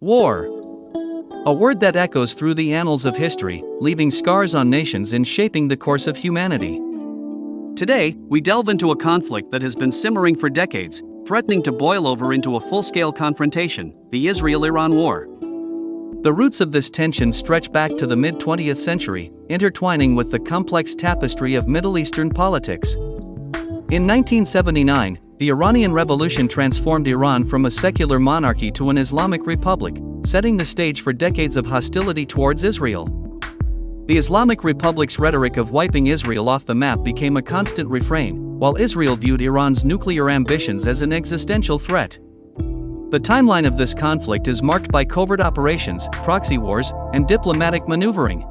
War. A word that echoes through the annals of history, leaving scars on nations and shaping the course of humanity. Today, we delve into a conflict that has been simmering for decades, threatening to boil over into a full-scale confrontation, the Israel-Iran War. The roots of this tension stretch back to the mid-20th century, intertwining with the complex tapestry of Middle Eastern politics. In 1979, the Iranian Revolution transformed Iran from a secular monarchy to an Islamic republic, setting the stage for decades of hostility towards Israel. The Islamic Republic's rhetoric of wiping Israel off the map became a constant refrain, while Israel viewed Iran's nuclear ambitions as an existential threat. The timeline of this conflict is marked by covert operations, proxy wars, and diplomatic maneuvering.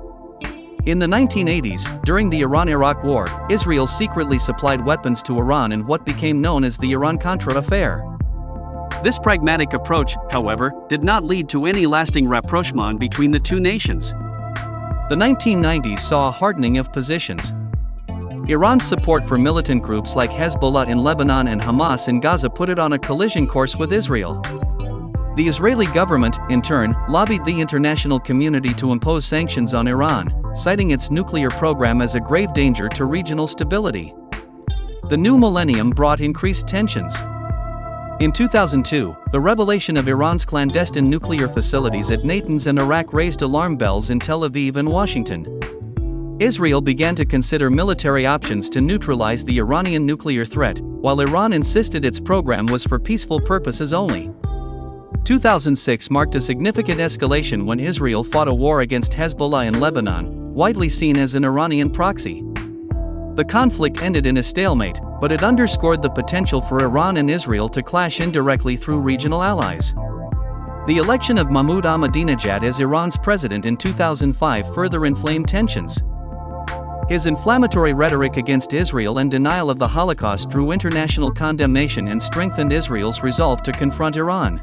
In the 1980s, during the Iran-Iraq War, Israel secretly supplied weapons to Iran in what became known as the Iran-Contra affair. This pragmatic approach, however, did not lead to any lasting rapprochement between the two nations. The 1990s saw a hardening of positions. Iran's support for militant groups like Hezbollah in Lebanon and Hamas in Gaza put it on a collision course with Israel. The Israeli government, in turn, lobbied the international community to impose sanctions on Iran, citing its nuclear program as a grave danger to regional stability. The new millennium brought increased tensions. In 2002, the revelation of Iran's clandestine nuclear facilities at Natanz and Iraq raised alarm bells in Tel Aviv and Washington. Israel began to consider military options to neutralize the Iranian nuclear threat, while Iran insisted its program was for peaceful purposes only. 2006 marked a significant escalation when Israel fought a war against Hezbollah in Lebanon, widely seen as an Iranian proxy. The conflict ended in a stalemate, but it underscored the potential for Iran and Israel to clash indirectly through regional allies. The election of Mahmoud Ahmadinejad as Iran's president in 2005 further inflamed tensions. His inflammatory rhetoric against Israel and denial of the Holocaust drew international condemnation and strengthened Israel's resolve to confront Iran.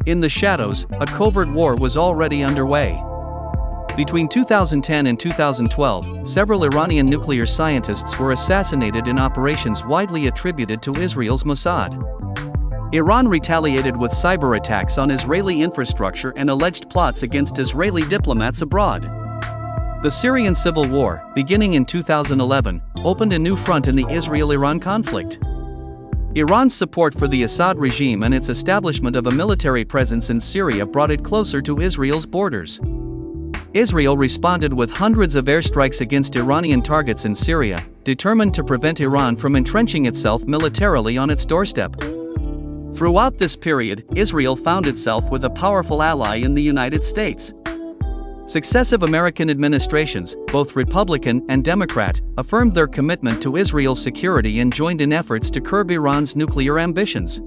In the shadows, a covert war was already underway. Between 2010 and 2012, several Iranian nuclear scientists were assassinated in operations widely attributed to Israel's Mossad. Iran retaliated with cyber attacks on Israeli infrastructure and alleged plots against Israeli diplomats abroad. The Syrian civil war, beginning in 2011, opened a new front in the Israel-Iran conflict. Iran's support for the Assad regime and its establishment of a military presence in Syria brought it closer to Israel's borders. Israel responded with hundreds of airstrikes against Iranian targets in Syria, determined to prevent Iran from entrenching itself militarily on its doorstep. Throughout this period, Israel found itself with a powerful ally in the United States. Successive American administrations, both Republican and Democrat, affirmed their commitment to Israel's security and joined in efforts to curb Iran's nuclear ambitions.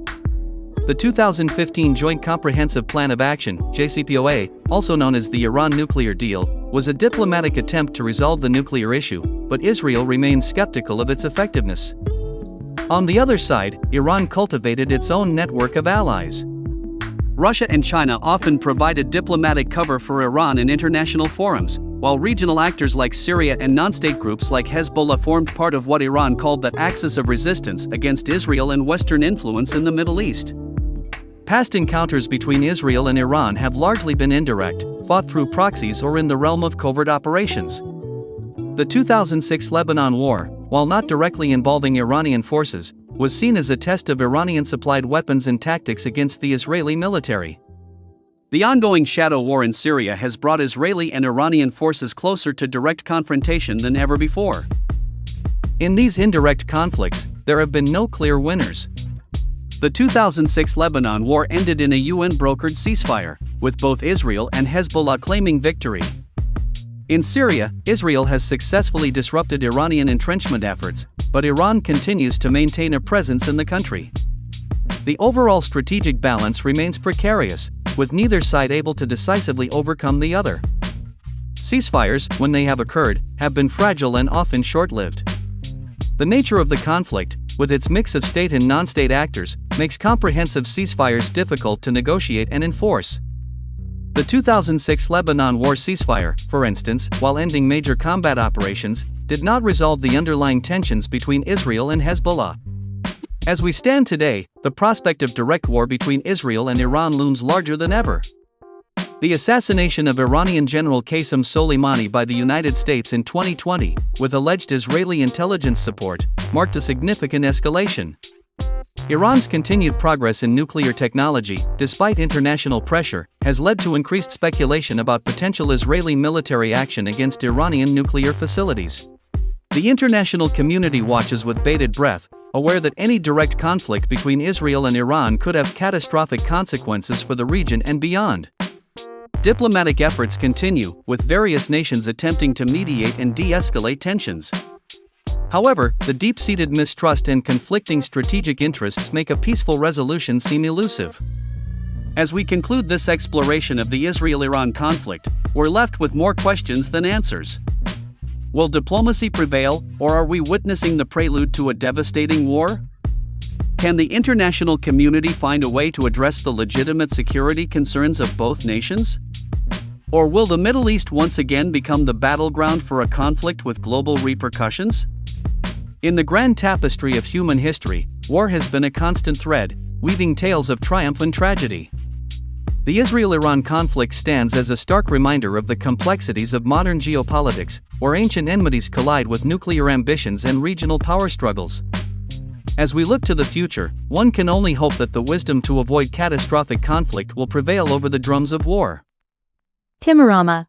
The 2015 Joint Comprehensive Plan of Action, JCPOA, also known as the Iran nuclear deal, was a diplomatic attempt to resolve the nuclear issue, but Israel remains skeptical of its effectiveness. On the other side, Iran cultivated its own network of allies. Russia and China often provided diplomatic cover for Iran in international forums, while regional actors like Syria and non-state groups like Hezbollah formed part of what Iran called the axis of resistance against Israel and Western influence in the Middle East. Past encounters between Israel and Iran have largely been indirect, fought through proxies or in the realm of covert operations. The 2006 Lebanon War, while not directly involving Iranian forces, was seen as a test of Iranian-supplied weapons and tactics against the Israeli military. The ongoing shadow war in Syria has brought Israeli and Iranian forces closer to direct confrontation than ever before. In these indirect conflicts, there have been no clear winners. The 2006 Lebanon War ended in a UN-brokered ceasefire, with both Israel and Hezbollah claiming victory. In Syria, Israel has successfully disrupted Iranian entrenchment efforts, but Iran continues to maintain a presence in the country. The overall strategic balance remains precarious, with neither side able to decisively overcome the other. Ceasefires, when they have occurred, have been fragile and often short-lived. The nature of the conflict, with its mix of state and non-state actors, makes comprehensive ceasefires difficult to negotiate and enforce. The 2006 Lebanon War ceasefire, for instance, while ending major combat operations, did not resolve the underlying tensions between Israel and Hezbollah. As we stand today, the prospect of direct war between Israel and Iran looms larger than ever. The assassination of Iranian General Qasem Soleimani by the United States in 2020, with alleged Israeli intelligence support, marked a significant escalation. Iran's continued progress in nuclear technology, despite international pressure, has led to increased speculation about potential Israeli military action against Iranian nuclear facilities. The international community watches with bated breath, aware that any direct conflict between Israel and Iran could have catastrophic consequences for the region and beyond. Diplomatic efforts continue, with various nations attempting to mediate and de-escalate tensions. However, the deep-seated mistrust and conflicting strategic interests make a peaceful resolution seem elusive. As we conclude this exploration of the Israel-Iran conflict, we're left with more questions than answers. Will diplomacy prevail, or are we witnessing the prelude to a devastating war? Can the international community find a way to address the legitimate security concerns of both nations? Or will the Middle East once again become the battleground for a conflict with global repercussions? In the grand tapestry of human history, war has been a constant thread, weaving tales of triumph and tragedy. The Israel-Iran conflict stands as a stark reminder of the complexities of modern geopolitics, where ancient enmities collide with nuclear ambitions and regional power struggles. As we look to the future, one can only hope that the wisdom to avoid catastrophic conflict will prevail over the drums of war. Timorama.